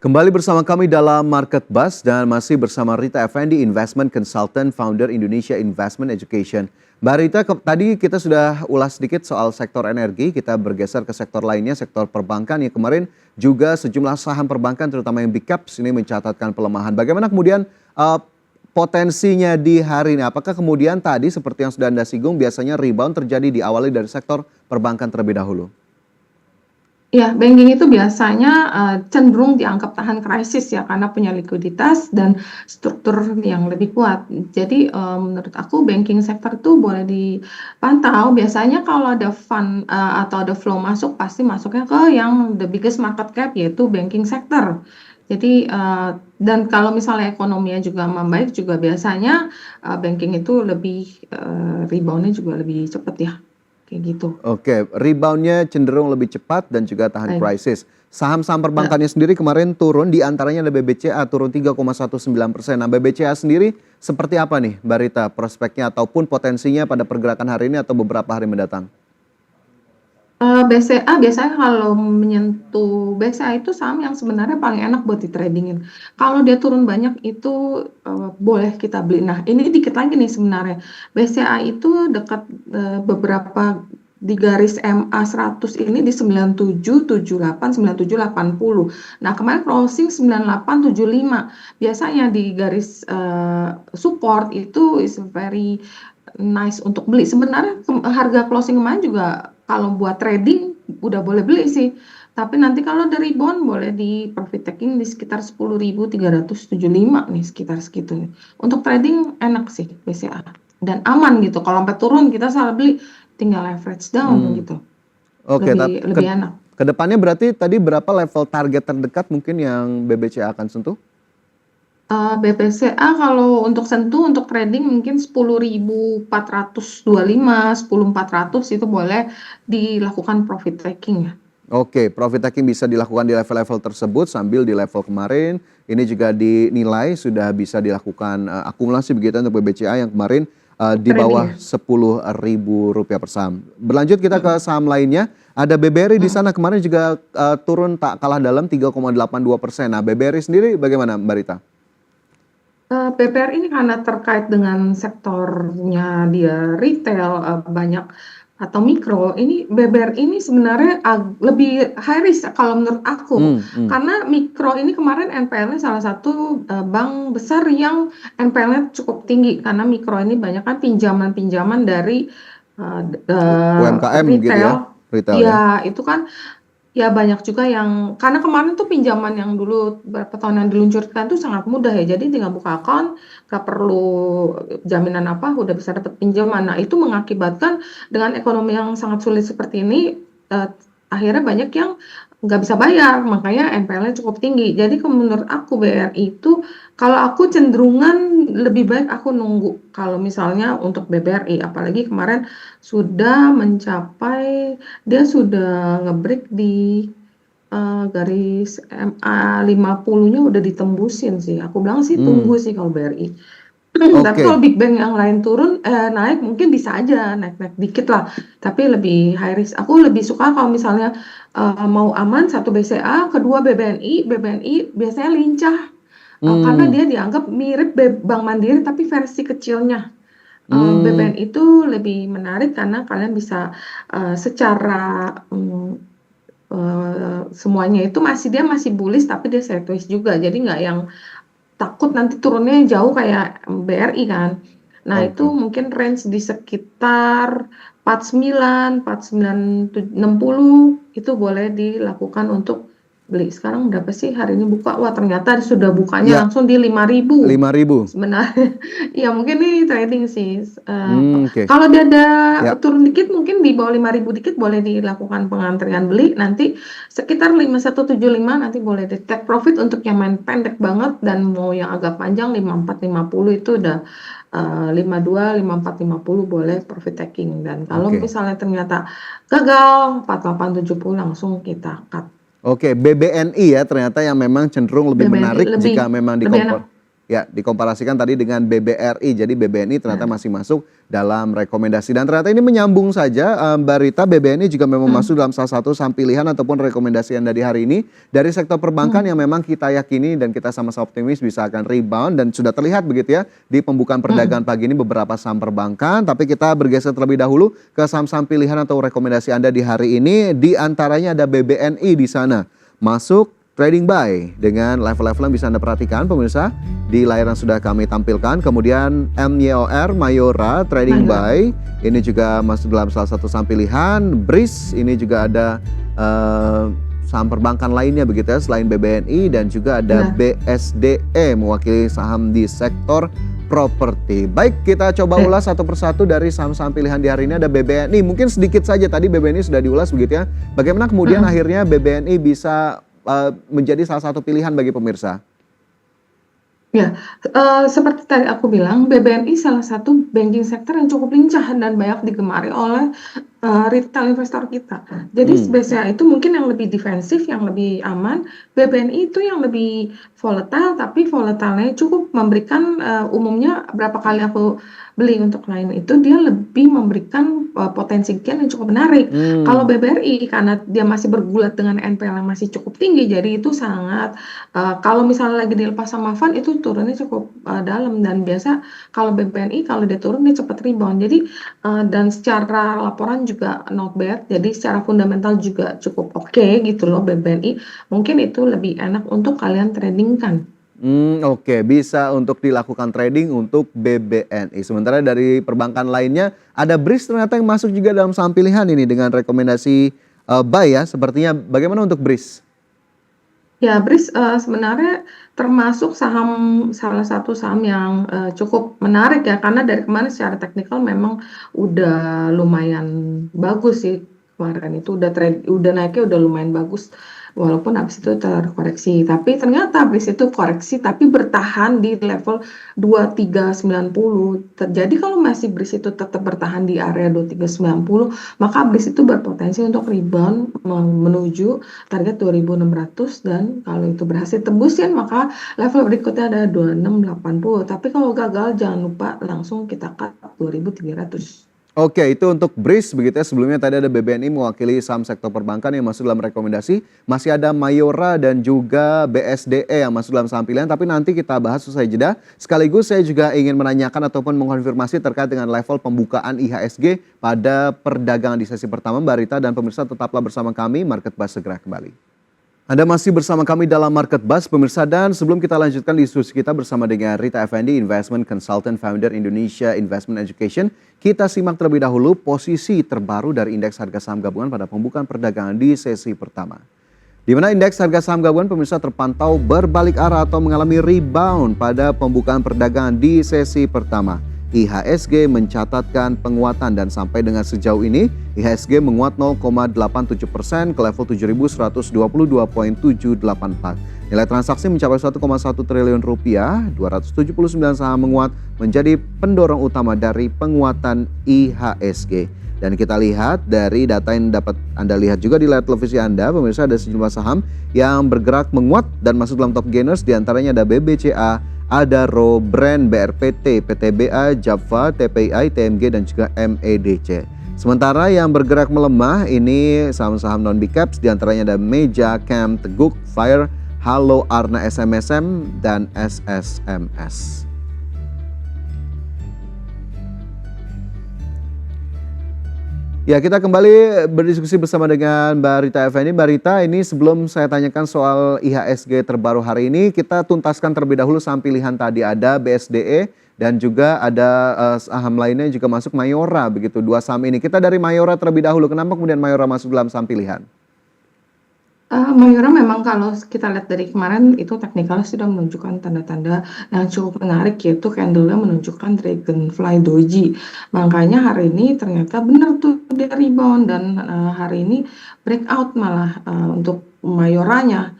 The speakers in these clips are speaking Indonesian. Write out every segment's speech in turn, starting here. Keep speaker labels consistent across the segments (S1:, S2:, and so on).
S1: Kembali bersama kami dalam Market Buzz dan masih bersama Rita Effendi, Investment Consultant, Founder Indonesia Investment Education. Mbak Rita, tadi kita sudah ulas sedikit soal sektor energi, kita bergeser ke sektor lainnya, sektor perbankan yang kemarin juga sejumlah saham perbankan terutama yang big caps ini mencatatkan pelemahan. Bagaimana kemudian potensinya di hari ini? Apakah kemudian tadi seperti yang sudah Anda singgung biasanya rebound terjadi diawali dari sektor perbankan terlebih dahulu?
S2: Ya, banking itu biasanya cenderung dianggap tahan krisis ya karena punya likuiditas dan struktur yang lebih kuat. Jadi menurut aku banking sektor itu boleh dipantau. Biasanya kalau ada fund atau ada flow masuk pasti masuknya ke yang the biggest market cap yaitu banking sector. Jadi dan kalau misalnya ekonominya juga membaik juga biasanya banking itu lebih reboundnya juga lebih cepat ya kayak gitu.
S1: Oke, reboundnya cenderung lebih cepat dan juga tahan
S2: Baik.
S1: krisis. Saham-saham
S2: Ya.
S1: perbankannya sendiri kemarin turun, di antaranya ada BBCA turun 3,19%. Nah, BBCA sendiri seperti apa nih Mbak Rita prospeknya ataupun potensinya pada pergerakan hari ini atau beberapa hari mendatang?
S2: BCA biasanya kalau menyentuh BCA itu saham yang sebenarnya paling enak buat di-tradingin. Kalau dia turun banyak itu boleh kita beli. Nah, ini dikit lagi nih sebenarnya. BCA itu dekat beberapa di garis MA 100 ini di 9778, 9780. Nah, kemarin closing 9875. Biasanya di garis support itu is very nice untuk beli. Sebenarnya harga closing kemarin juga kalau buat trading udah boleh beli sih. Tapi nanti kalau dari bond boleh di profit taking di sekitar 10.375 nih sekitar segitu. Untuk trading enak sih BCA dan aman gitu. Kalau sampai turun kita salah beli tinggal leverage down gitu.
S1: Oke,
S2: Lebih enak.
S1: Kedepannya berarti tadi berapa level target terdekat mungkin yang BBCA akan sentuh?
S2: BPCA kalau untuk sentuh untuk trading mungkin 10.425, 10.400 itu boleh dilakukan profit taking ya.
S1: Oke, profit taking bisa dilakukan di level-level tersebut sambil di level kemarin ini juga dinilai sudah bisa dilakukan akumulasi begitu untuk BBCA yang kemarin di bawah Rp10.000 per saham. Berlanjut kita ke saham lainnya, ada BBRI di sana kemarin juga turun tak kalah dalam 3,82%. Nah, BBRI sendiri bagaimana Mbak Rita?
S2: BPR ini karena terkait dengan sektornya dia retail banyak atau mikro, ini BBR ini sebenarnya lebih high risk kalau menurut aku. Karena mikro ini kemarin NPL-nya salah satu bank besar yang NPL-nya cukup tinggi karena mikro ini banyak kan pinjaman-pinjaman dari
S1: UMKM gitu ya, retail ya.
S2: Ya itu kan ya banyak juga yang karena kemarin tuh pinjaman yang dulu beberapa tahun yang diluncurkan tuh sangat mudah ya. Jadi tinggal buka akun, nggak perlu jaminan apa, udah bisa dapat pinjaman. Nah itu mengakibatkan dengan ekonomi yang sangat sulit seperti ini, akhirnya banyak yang nggak bisa bayar, makanya NPL-nya cukup tinggi. Jadi menurut aku BRI itu, kalau aku cenderungan lebih baik aku nunggu. Kalau misalnya untuk BBRI, apalagi kemarin sudah mencapai dia sudah ngebreak di garis MA 50-nya udah ditembusin sih. Aku bilang sih tunggu sih kalau BRI. Tapi kalau Big Bang yang lain turun naik mungkin bisa aja naik-naik dikit lah. Tapi lebih high risk. Aku lebih suka kalau misalnya mau aman satu BCA, kedua BBNI. BBNI biasanya lincah karena dia dianggap mirip Bank Mandiri tapi versi kecilnya. BBN itu lebih menarik karena kalian bisa secara semuanya itu dia masih bullish tapi dia sideways juga. Jadi nggak yang takut nanti turunnya jauh kayak BRI kan. Nah itu mungkin range di sekitar 49, 60 itu boleh dilakukan untuk beli. Sekarang berapa sih hari ini buka? Wah ternyata sudah bukanya langsung di 5.000.
S1: 5.000.
S2: Sebenarnya, ya mungkin ini trading sih. Kalau dia ada turun dikit, mungkin di bawah 5.000 dikit boleh dilakukan pengantrian beli. Nanti sekitar 5175 nanti boleh di take profit untuk yang main pendek banget dan mau yang agak panjang 5450 itu udah 52, 54, 50 boleh profit taking. Dan kalau misalnya ternyata gagal 4870 langsung kita cut.
S1: Oke, BBNI ya ternyata yang memang cenderung lebih menarik jika memang di Ya, dikomparasikan tadi dengan BBRI, jadi BBNI ternyata
S2: Nah,
S1: masih masuk dalam rekomendasi. Dan ternyata ini menyambung saja, Mbak Rita, BBNI juga memang masuk
S2: mhm
S1: dalam salah satu saham pilihan ataupun rekomendasi Anda di hari ini dari sektor perbankan yang
S2: mhm
S1: memang kita yakini dan kita sama-sama optimis bisa akan rebound dan sudah terlihat begitu ya di pembukaan perdagangan
S2: mhm.
S1: pagi ini beberapa saham perbankan. Tapi kita bergeser terlebih dahulu ke saham-saham pilihan atau rekomendasi Anda di hari ini. Di antaranya ada BBNI di sana. Masuk trading buy dengan level-level yang bisa Anda perhatikan pemirsa di layar yang sudah kami tampilkan. Kemudian MYOR Mayora trading
S2: Mayora.
S1: buy ini juga masuk dalam salah satu saham pilihan. BRIS ini juga ada saham perbankan lainnya begitu ya selain BBNI, dan juga ada
S2: Iya,
S1: BSDE mewakili saham di sektor properti. Baik, kita coba
S2: be
S1: ulas satu persatu dari saham-saham pilihan di hari ini. Ada BBNI, mungkin sedikit saja tadi BBNI sudah diulas begitu ya. Bagaimana kemudian
S2: mhm.
S1: akhirnya BBNI bisa menjadi salah satu pilihan bagi pemirsa?
S2: Ya, seperti tadi aku bilang, BBNI salah satu banking sektor yang cukup lincah dan banyak digemari oleh retail investor kita. Jadi
S1: Hmm.
S2: BCA itu mungkin yang lebih defensif, yang lebih aman. BBNI itu yang lebih volatile, tapi volatilenya cukup memberikan umumnya berapa kali aku beli untuk lain itu dia lebih memberikan potensi gain yang cukup menarik. Kalau
S1: Hmm.
S2: BBRI karena dia masih bergulat dengan NPL yang masih cukup tinggi, jadi itu sangat kalau misalnya lagi dilepas sama fund itu turunnya cukup dalam dan biasa kalau BBNI kalau dia turun dia cepat rebound. Jadi dan secara laporan juga not bad, jadi secara fundamental juga cukup oke gitu loh BBNI. Mungkin itu lebih enak untuk kalian tradingkan.
S1: Oke, bisa untuk dilakukan trading untuk BBNI. Sementara dari perbankan lainnya ada BRIS ternyata yang masuk juga dalam saham pilihan ini dengan rekomendasi buy ya. Sepertinya bagaimana untuk BRIS?
S2: Ya, BRIS sebenarnya termasuk salah satu saham yang cukup menarik ya, karena dari kemarin secara teknikal memang udah lumayan bagus sih kemarin itu udah naiknya udah lumayan bagus, walaupun habis itu terkoreksi. Tapi ternyata BRIS itu koreksi tapi bertahan di level 2390. Jadi kalau masih BRIS itu tetap bertahan di area 2390, maka BRIS itu berpotensi untuk rebound menuju target 2600 dan kalau itu berhasil tembusin maka level berikutnya ada 2680. Tapi kalau gagal jangan lupa langsung kita cut 2300.
S1: Oke, itu untuk BRIS begitu ya. Sebelumnya tadi ada BBNI mewakili saham sektor perbankan yang masuk dalam rekomendasi. Masih ada Mayora dan juga BSDE yang masuk dalam saham pilihan. Tapi nanti kita bahas usai jeda. Sekaligus saya juga ingin menanyakan ataupun mengkonfirmasi terkait dengan level pembukaan IHSG pada perdagangan di sesi pertama. Mbak Rita dan pemirsa tetaplah bersama kami. Market Buzz segera kembali. Anda masih bersama kami dalam Market Buzz, pemirsa, dan sebelum kita lanjutkan diskusi kita bersama dengan Rita Effendi, Investment Consultant Founder Indonesia Investment Education, kita simak terlebih dahulu posisi terbaru dari indeks harga saham gabungan pada pembukaan perdagangan di sesi pertama. Di mana indeks harga saham gabungan pemirsa terpantau berbalik arah atau mengalami rebound pada pembukaan perdagangan di sesi pertama. IHSG mencatatkan penguatan dan sampai dengan sejauh ini IHSG menguat 0,87% ke level 7.122.784. Nilai transaksi mencapai 1,1 triliun rupiah, 279 saham menguat menjadi pendorong utama dari penguatan IHSG. Dan kita lihat dari data yang dapat Anda lihat juga di layar televisi Anda, pemirsa, ada sejumlah saham yang bergerak menguat dan masuk dalam top gainers, diantaranya ada BBCA, Adaro, Brand, BRPT, PTBA, Java, TPI, TMG, dan juga MEDC. Sementara yang bergerak melemah ini saham-saham non big caps, diantaranya ada Meja, Camp, Teguk, Fire, Halo, Arna, SMSM, dan SSMS. Ya, kita kembali berdiskusi bersama dengan Mbak Rita Effendi. Mbak Rita, ini sebelum saya tanyakan soal IHSG terbaru hari ini, kita tuntaskan terlebih dahulu saham pilihan tadi. Ada BSDE dan juga ada saham lainnya yang juga masuk Mayora begitu. Dua saham ini. Kita dari Mayora terlebih dahulu. Kenapa kemudian Mayora masuk dalam saham pilihan?
S2: Mayora memang kalau kita lihat dari kemarin itu teknikalnya sudah menunjukkan tanda-tanda yang cukup menarik, yaitu candle-nya menunjukkan Dragonfly Doji. Makanya hari ini ternyata benar tuh dia rebound dan hari ini breakout malah untuk Mayoranya.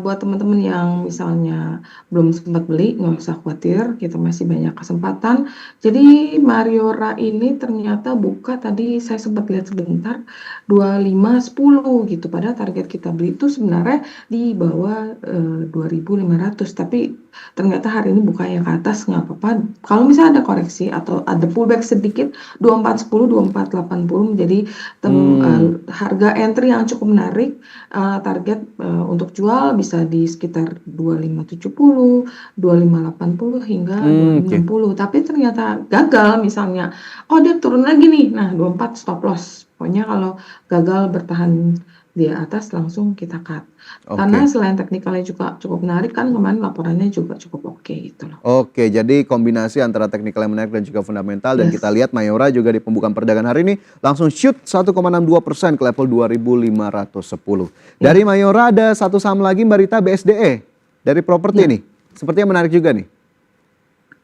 S2: Buat teman-teman yang misalnya belum sempat beli, nggak usah khawatir, kita masih banyak kesempatan. Jadi Mayora ini ternyata buka tadi saya sempat lihat sebentar 2510 gitu. Padahal target kita beli itu sebenarnya di bawah 2500. Tapi ternyata hari ini bukanya ke atas nggak apa-apa. Kalau misalnya ada koreksi atau ada pullback sedikit 2410, 2480 menjadi
S1: Hmm,
S2: harga entry yang cukup menarik. Target untuk jual bisa di sekitar 2570, 2580 hingga
S1: oke.
S2: 2560. Tapi ternyata gagal misalnya, oh dia turun lagi nih. Nah, 24 stop loss. Pokoknya kalau gagal bertahan di atas langsung kita cut. Karena
S1: Oke.
S2: selain teknikalnya juga cukup menarik kan kemarin laporannya juga cukup oke gitu loh.
S1: Oke, jadi kombinasi antara teknikal yang menarik dan juga fundamental dan kita
S2: Yes.
S1: lihat Mayora juga di pembukaan perdagangan hari ini langsung shoot 1,62% ke level 2.510. Dari
S2: Ya.
S1: Mayora ada satu saham lagi Mbak Rita BSDE dari properti
S2: Ya.
S1: nih. Sepertinya menarik juga nih.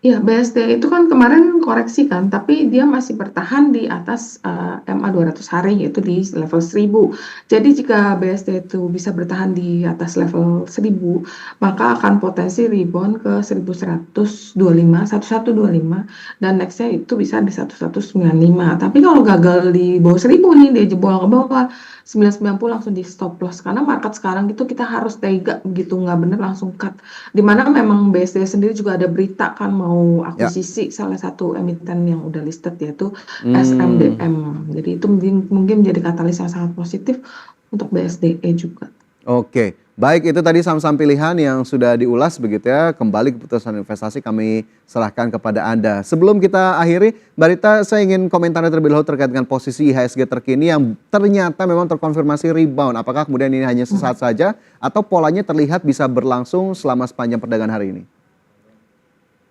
S2: Ya, BSD itu kan kemarin koreksi kan, tapi dia masih bertahan di atas MA 200 hari, yaitu di level 1000. Jadi jika BSD itu bisa bertahan di atas level 1000, maka akan potensi rebound ke 1125, 1125, dan nextnya itu bisa di 1195. Tapi kalau gagal di bawah 1000 nih, dia jebol ke bawah 990 langsung di stop loss. Karena market sekarang itu kita harus tega begitu, nggak bener langsung cut. Di mana memang BSD sendiri juga ada berita kan mau
S1: Ya.
S2: akuisisi salah satu emiten yang udah listed yaitu
S1: Hmm.
S2: SMDM. Jadi itu mungkin menjadi katalis yang sangat positif untuk BSDE juga.
S1: Oke, baik itu tadi saham-saham pilihan yang sudah diulas begitu ya. Kembali keputusan investasi kami serahkan kepada Anda. Sebelum kita akhiri, Mbak Rita, saya ingin komentarnya terlebih dahulu terkait dengan posisi IHSG terkini yang ternyata memang terkonfirmasi rebound. Apakah kemudian ini hanya sesaat saja atau polanya terlihat bisa berlangsung selama sepanjang perdagangan hari ini?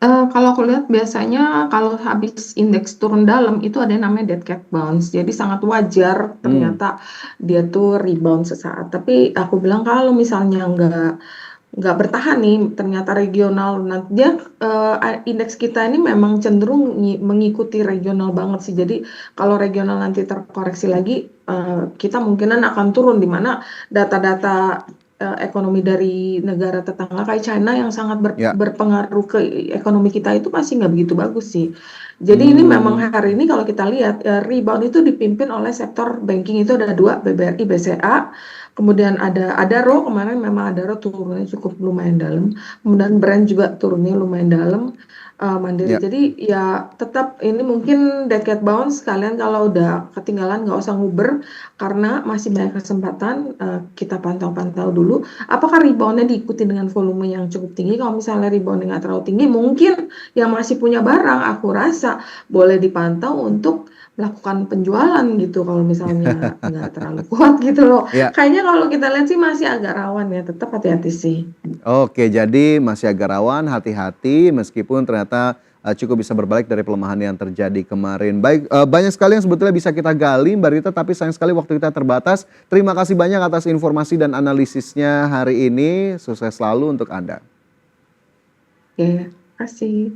S2: Kalau aku lihat biasanya kalau habis indeks turun dalam itu ada yang namanya dead cat bounce. Jadi sangat wajar
S1: Hmm,
S2: ternyata dia tuh rebound sesaat. Tapi aku bilang kalau misalnya nggak bertahan nih, ternyata regional nanti dia indeks kita ini memang cenderung mengikuti regional banget sih. Jadi kalau regional nanti terkoreksi lagi, kita mungkinan akan turun di mana data-data ekonomi dari negara tetangga kayak China yang sangat
S1: ya.
S2: berpengaruh ke ekonomi kita itu masih nggak begitu bagus sih. Jadi ini memang
S1: Hmm,
S2: hari ini kalau kita lihat rebound itu dipimpin oleh sektor banking itu ada dua, BBRI, BCA. Kemudian ada Adaro, kemarin memang Adaro turunnya cukup lumayan dalam. Kemudian Brand juga turunnya lumayan dalam. Mandiri.
S1: ya.
S2: Jadi ya tetap ini mungkin dead cat bounce kalian kalau udah ketinggalan nggak usah nguber karena masih banyak kesempatan kita pantau-pantau dulu. Apakah reboundnya diikuti dengan volume yang cukup tinggi? Kalau misalnya reboundnya nggak terlalu tinggi, mungkin yang masih punya barang aku rasa boleh dipantau untuk melakukan penjualan gitu kalau misalnya nggak terlalu kuat gitu loh.
S1: Ya.
S2: Kayaknya kalau kita lihat sih masih agak rawan ya, tetap hati-hati sih.
S1: Oke, jadi masih agak rawan, hati-hati meskipun ternyata cukup bisa berbalik dari pelemahan yang terjadi kemarin. Baik, banyak sekali yang sebetulnya bisa kita gali Mbak Rita, tapi sayang sekali waktu kita terbatas. Terima kasih banyak atas informasi dan analisisnya hari ini. Sukses selalu untuk Anda.
S2: Oke, kasih.